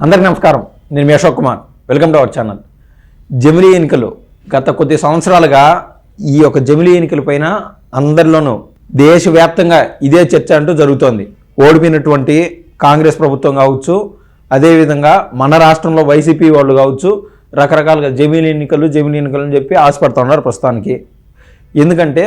అందరికీ నమస్కారం. నేను మీ Ashok Kumar. Welcome to our channel. జమిలీ ఎన్నికలు గత కొద్ది సంవత్సరాలుగా ఈ యొక్క జమిలీ ఎన్నికల పైన అందరిలోనూ దేశవ్యాప్తంగా ఇదే చర్చ అంటూ జరుగుతోంది. ఓడిపోయినటువంటి కాంగ్రెస్ ప్రభుత్వం కావచ్చు, అదేవిధంగా మన రాష్ట్రంలో వైసీపీ వాళ్ళు కావచ్చు, రకరకాలుగా జమిలీ ఎన్నికలు అని చెప్పి ఆశపడుతున్నారు ప్రస్తుతానికి. ఎందుకంటే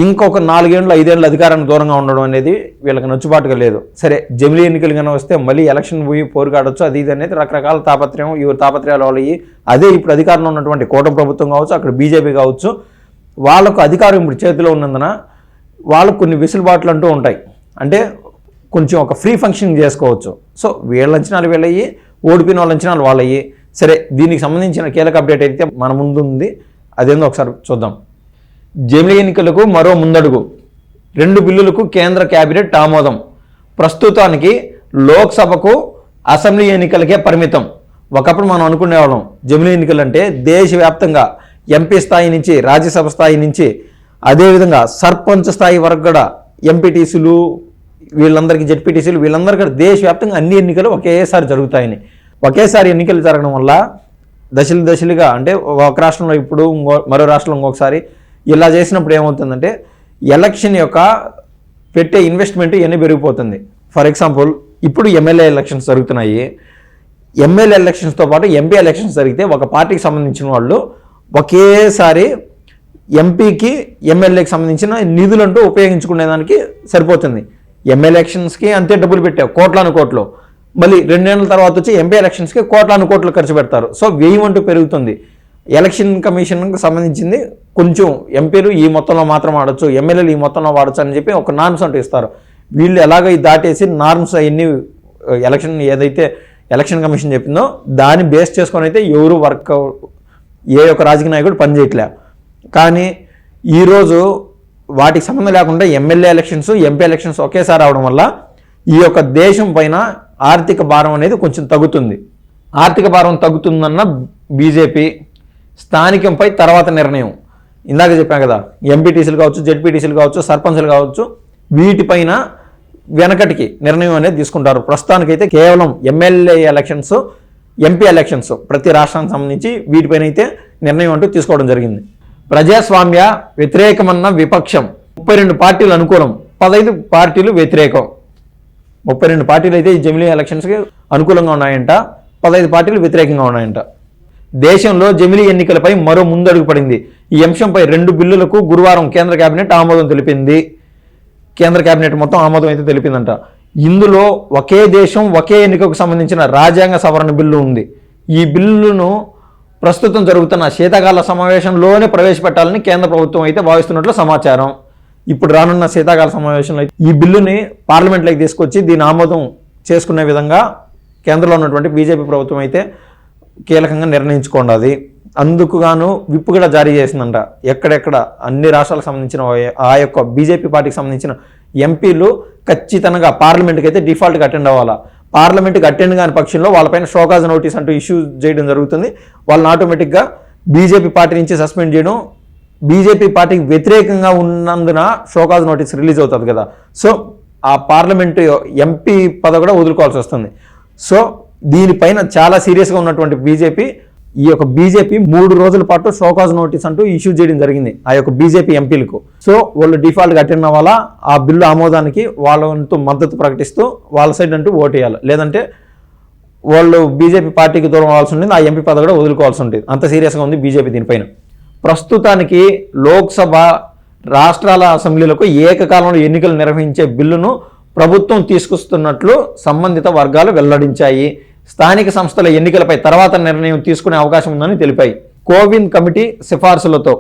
ఇంకొక 4 ఏళ్ళు 5 ఏళ్ళు అధికారానికి దూరంగా ఉండడం అనేది వీళ్ళకి నచ్చుబాటుగా లేదు. సరే, జమిలీ ఎన్నికలు కన్నా వస్తే మళ్ళీ ఎలక్షన్ పోయి పోరుగాడొచ్చు, అది ఇది అనేది రకరకాల తాపత్రయం, ఇవి తాపత్రయాలు వాళ్ళవి. అదే ఇప్పుడు అధికారంలో ఉన్నటువంటి కూటమి ప్రభుత్వం కావచ్చు, అక్కడ బీజేపీ కావచ్చు, వాళ్ళకు అధికారం ఇప్పుడు చేతిలో ఉన్నందున వాళ్ళకు కొన్ని వెసులుబాట్లు అంటూ ఉంటాయి. అంటే కొంచెం ఒక ఫ్రీ ఫంక్షనింగ్ చేసుకోవచ్చు. సో వీళ్ళ అంచనాలు వీళ్ళయ్యి, ఓడిపోయిన వాళ్ళ అంచనాలు వాళ్ళయ్యి. సరే, దీనికి సంబంధించిన కీలక అప్డేట్ అయితే మన ముందు ఉంది. అదేందో ఒకసారి చూద్దాం. జమిలీ ఎన్నికలకు మరో ముందడుగు. 2 బిల్లులకు కేంద్ర కేబినెట్ ఆమోదం. ప్రస్తుతానికి లోక్సభకు, అసెంబ్లీ ఎన్నికలకే పరిమితం. ఒకప్పుడు మనం అనుకునేవాళ్ళం జమిలీ ఎన్నికలు అంటే దేశవ్యాప్తంగా ఎంపీ స్థాయి నుంచి, రాజ్యసభ స్థాయి నుంచి, అదేవిధంగా సర్పంచ్ స్థాయి వరకు కూడా ఎంపీటీసీలు వీళ్ళందరికీ, జెడ్పీటీసీలు వీళ్ళందరికీ కూడా దేశవ్యాప్తంగా అన్ని ఎన్నికలు ఒకేసారి జరుగుతాయని. ఒకేసారి ఎన్నికలు జరగడం వల్ల దశలుగా అంటే ఒక రాష్ట్రంలో ఇప్పుడు మరో రాష్ట్రంలో ఇంకొకసారి ఇలా చేసినప్పుడు ఏమవుతుందంటే ఎలక్షన్ యొక్క పెట్టే ఇన్వెస్ట్మెంట్ ఇవన్నీ పెరిగిపోతుంది. ఫర్ ఎగ్జాంపుల్, ఇప్పుడు ఎమ్మెల్యే ఎలక్షన్స్ జరుగుతున్నాయి. ఎమ్మెల్యే ఎలక్షన్స్తో పాటు ఎంపీ ఎలక్షన్స్ జరిగితే ఒక పార్టీకి సంబంధించిన వాళ్ళు ఒకేసారి ఎంపీకి, ఎమ్మెల్యేకి సంబంధించిన నిధులంటూ ఉపయోగించుకునేదానికి సరిపోతుంది. ఎమ్మెల్యే ఎలక్షన్స్కి అంతే డబ్బులు పెట్టావు, కోట్లు. మళ్ళీ 2 ఏళ్ళ తర్వాత వచ్చి ఎంపీ ఎలక్షన్స్కి కోట్లు ఖర్చు పెడతారు. సో వ్యయం అంటూ పెరుగుతుంది. ఎలక్షన్ కమిషన్కి సంబంధించింది కొంచెం ఎంపీలు ఈ మొత్తంలో మాత్రం ఆడొచ్చు, ఎమ్మెల్యేలు ఈ మొత్తంలో వాడచ్చు అని చెప్పి ఒక నార్మ్స్ అంటూ ఇస్తారు. వీళ్ళు ఎలాగ దాటేసి నార్మ్స్ అవన్నీ ఎలక్షన్ ఏదైతే ఎలక్షన్ కమిషన్ చెప్పిందో దాన్ని బేస్ చేసుకొని అయితే ఎవరు ఏ ఒక్క రాజకీయ నాయకుడు పనిచేయట్లే. కానీ ఈరోజు వాటికి సంబంధం లేకుండా ఎమ్మెల్యే ఎలక్షన్స్, ఎంపీ ఎలక్షన్స్ ఒకేసారి అవడం వల్ల ఈ యొక్క దేశం పైన ఆర్థిక భారం అనేది కొంచెం తగ్గుతుంది. ఆర్థిక భారం తగ్గుతుందన్న బీజేపీ, స్థానికంపై తర్వాత నిర్ణయం. ఇందాక చెప్పాను కదా, ఎంపీటీసీలు కావచ్చు, జెడ్పీటీసీలు కావచ్చు, సర్పంచ్లు కావచ్చు, వీటిపైన వెనకటికి నిర్ణయం అనేది తీసుకుంటారు. ప్రస్తుతానికైతే కేవలం ఎమ్మెల్యే ఎలక్షన్స్, ఎంపీ ఎలక్షన్స్ ప్రతి రాష్ట్రానికి సంబంధించి వీటిపైన అయితే నిర్ణయం అంటూ తీసుకోవడం జరిగింది. ప్రజాస్వామ్య వ్యతిరేకమన్న విపక్షం. 32 పార్టీలు అనుకూలం, 15 పార్టీలు వ్యతిరేకం. 32 పార్టీలు అయితే ఈ జమిలీ ఎలక్షన్స్కి అనుకూలంగా ఉన్నాయంట, 15 పార్టీలు వ్యతిరేకంగా ఉన్నాయంట. దేశంలో జమిలీ ఎన్నికలపై మరో ముందడుగు పడింది. ఈ అంశంపై 2 బిల్లులకు గురువారం కేంద్ర కేబినెట్ ఆమోదం తెలిపింది. కేంద్ర కేబినెట్ మొత్తం ఆమోదం అయితే తెలిపిందంట. ఇందులో ఒకే దేశం ఒకే ఎన్నికకు సంబంధించిన రాజ్యాంగ సవరణ బిల్లు ఉంది. ఈ బిల్లును ప్రస్తుతం జరుగుతున్న శీతాకాల సమావేశంలోనే ప్రవేశపెట్టాలని కేంద్ర ప్రభుత్వం అయితే భావిస్తున్నట్లు సమాచారం. ఇప్పుడు రానున్న శీతాకాల సమావేశంలో ఈ బిల్లుని పార్లమెంట్లోకి తీసుకొచ్చి దీని ఆమోదం చేసుకునే విధంగా కేంద్రంలో ఉన్నటువంటి బీజేపీ ప్రభుత్వం అయితే కీలకంగా నిర్ణయించుకోండి. అందుకు గాను విప్ కూడా జారీ చేసిందంట. ఎక్కడెక్కడ అన్ని రాష్ట్రాలకు సంబంధించిన ఆ యొక్క బీజేపీ పార్టీకి సంబంధించిన ఎంపీలు ఖచ్చితంగా పార్లమెంట్కి అయితే డిఫాల్ట్గా అటెండ్ అవ్వాలా. పార్లమెంట్కి అటెండ్ కాని పక్షంలో వాళ్ళపైన షోకాజ్ నోటీస్ అంటూ ఇష్యూ చేయడం జరుగుతుంది. వాళ్ళని ఆటోమేటిక్గా బీజేపీ పార్టీ నుంచి సస్పెండ్ చేయడం, బీజేపీ పార్టీకి వ్యతిరేకంగా ఉన్నందున షోకాజ్ నోటీస్ రిలీజ్ అవుతుంది కదా. సో ఆ పార్లమెంటు ఎంపీ పదవి కూడా వదులుకోవాల్సి వస్తుంది. సో దీనిపైన చాలా సీరియస్గా ఉన్నటువంటి ఈ యొక్క బీజేపీ 3 రోజుల పాటు షోకాజ్ నోటీస్ అంటూ ఇష్యూ చేయడం జరిగింది ఆ యొక్క బీజేపీ ఎంపీలకు. సో వాళ్ళు డిఫాల్ట్గా అటెండ్ అవ్వాలా, ఆ బిల్లు ఆమోదానికి వాళ్ళంటూ మద్దతు ప్రకటిస్తూ వాళ్ళ సైడ్ అంటూ ఓటు వేయాలి. లేదంటే వాళ్ళు బీజేపీ పార్టీకి దూరం అవ్వాల్సి ఉంటుంది, ఆ ఎంపీ పదవి కూడా వదులుకోవాల్సి ఉంటుంది. అంత సీరియస్గా ఉంది బీజేపీ దీనిపైన. ప్రస్తుతానికి లోక్సభ, రాష్ట్రాల అసెంబ్లీలకు ఏకకాలంలో ఎన్నికలు నిర్వహించే బిల్లును ప్రభుత్వం తీసుకొస్తున్నట్లు సంబంధిత వర్గాలు వెల్లడించాయి. స్థానిక సంస్థల ఎన్నికలపై తర్వాత నిర్ణయం తీసుకునే అవకాశం ఉందని తెలిపాయి. కోవింద్ కమిటీ సిఫార్సులతో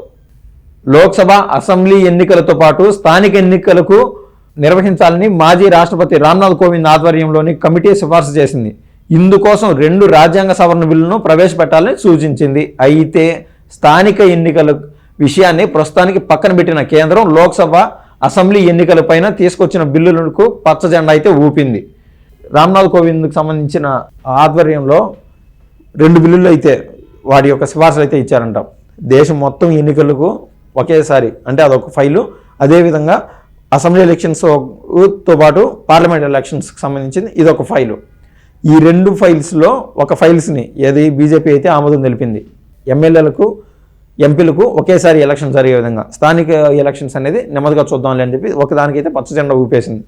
లోక్సభ, అసెంబ్లీ ఎన్నికలతో పాటు స్థానిక ఎన్నికలకు నిర్వహించాలని మాజీ రాష్ట్రపతి రామ్నాథ్ కోవింద్ ఆధ్వర్యంలోని కమిటీ సిఫార్సు చేసింది. ఇందుకోసం 2 రాజ్యాంగ సవరణ బిల్లును ప్రవేశపెట్టాలని సూచించింది. అయితే స్థానిక ఎన్నికల విషయాన్ని ప్రస్తుతానికి పక్కన పెట్టిన కేంద్రం లోక్సభ, అసెంబ్లీ ఎన్నికలపైన తీసుకొచ్చిన బిల్లులకు పచ్చజెండా అయితే ఊపింది. రామ్నాథ్ కోవింద్కి సంబంధించిన ఆధ్వర్యంలో 2 బిల్లులు అయితే వారి యొక్క సిఫార్సులు అయితే ఇచ్చారంట. దేశం మొత్తం ఎన్నికలకు ఒకేసారి, అంటే అదొక ఫైలు. అదేవిధంగా అసెంబ్లీ ఎలక్షన్స్తో పాటు పార్లమెంట్ ఎలక్షన్స్కి సంబంధించింది ఇదొక ఫైలు. ఈ 2 ఫైల్స్లో ఒక ఫైల్స్ని ఏది బీజేపీ అయితే ఆమోదం తెలిపింది. ఎమ్మెల్యేలకు ఎంపీలకు ఒకేసారి ఎలక్షన్ జరిగే విధంగా స్థానిక ఎలక్షన్స్ అనేది నెమ్మదిగా చూద్దాంలే అని చెప్పి ఒకదానికైతే పచ్చ జెండా ఊపేసింది.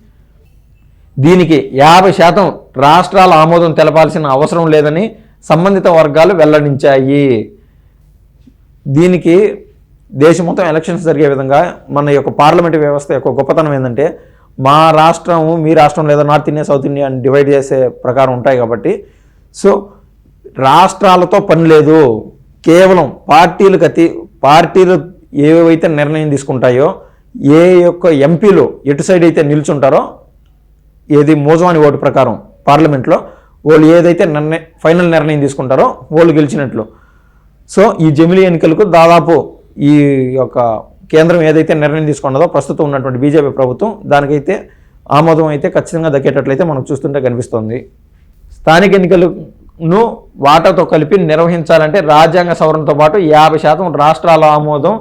దీనికి 50% రాష్ట్రాల ఆమోదం తెలపాల్సిన అవసరం లేదని సంబంధిత వర్గాలు వెల్లడించాయి. దీనికి దేశం మొత్తం ఎలక్షన్స్ జరిగే విధంగా మన యొక్క పార్లమెంటు వ్యవస్థ యొక్క గొప్పతనం ఏంటంటే మా రాష్ట్రం మీ రాష్ట్రం లేదా నార్త్ ఇండియా సౌత్ ఇండియా అని డివైడ్ చేసే ప్రకారం ఉంటాయి కాబట్టి సో రాష్ట్రాలతో పని లేదు. కేవలం పార్టీలు ఏవైతే నిర్ణయం తీసుకుంటాయో ఏ యొక్క ఎంపీలు ఎటు సైడ్ అయితే నిల్చుంటారో ఏది మోజవాని ఓటు ప్రకారం పార్లమెంట్లో వాళ్ళు ఏదైతే ఫైనల్ నిర్ణయం తీసుకుంటారో వాళ్ళు గెలిచినట్లు. సో ఈ జమిలీ ఎన్నికలకు దాదాపు ఈ యొక్క కేంద్రం ఏదైతే నిర్ణయం తీసుకున్నదో ప్రస్తుతం ఉన్నటువంటి బీజేపీ ప్రభుత్వం దానికైతే ఆమోదం అయితే ఖచ్చితంగా దక్కేటట్లయితే మనకు చూస్తుంటే కనిపిస్తోంది. స్థానిక ఎన్నికలను వాటాతో కలిపి నిర్వహించాలంటే రాజ్యాంగ సవరణతో పాటు 50% రాష్ట్రాల ఆమోదం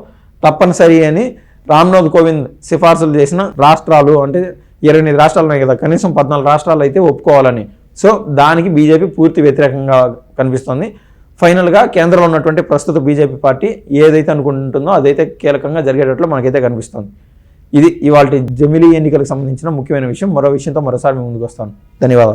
తప్పనిసరి అని రామ్నాథ్ కోవింద్ సిఫార్సులు చేసిన రాష్ట్రాలు అంటే 28 రాష్ట్రాలు ఉన్నాయి కదా, కనీసం 14 రాష్ట్రాలు అయితే ఒప్పుకోవాలని. సో దానికి బీజేపీ పూర్తి వ్యతిరేకంగా కనిపిస్తోంది. ఫైనల్గా కేంద్రంలో ఉన్నటువంటి ప్రస్తుత బీజేపీ పార్టీ ఏదైతే అనుకుంటుందో అదైతే కీలకంగా జరిగేటట్లు మనకైతే కనిపిస్తుంది. ఇది ఇవాళ జమిలీ ఎన్నికలకు సంబంధించిన ముఖ్యమైన విషయం. మరో విషయంతో మరోసారి మేము ముందుకు వస్తాను. ధన్యవాదాలు.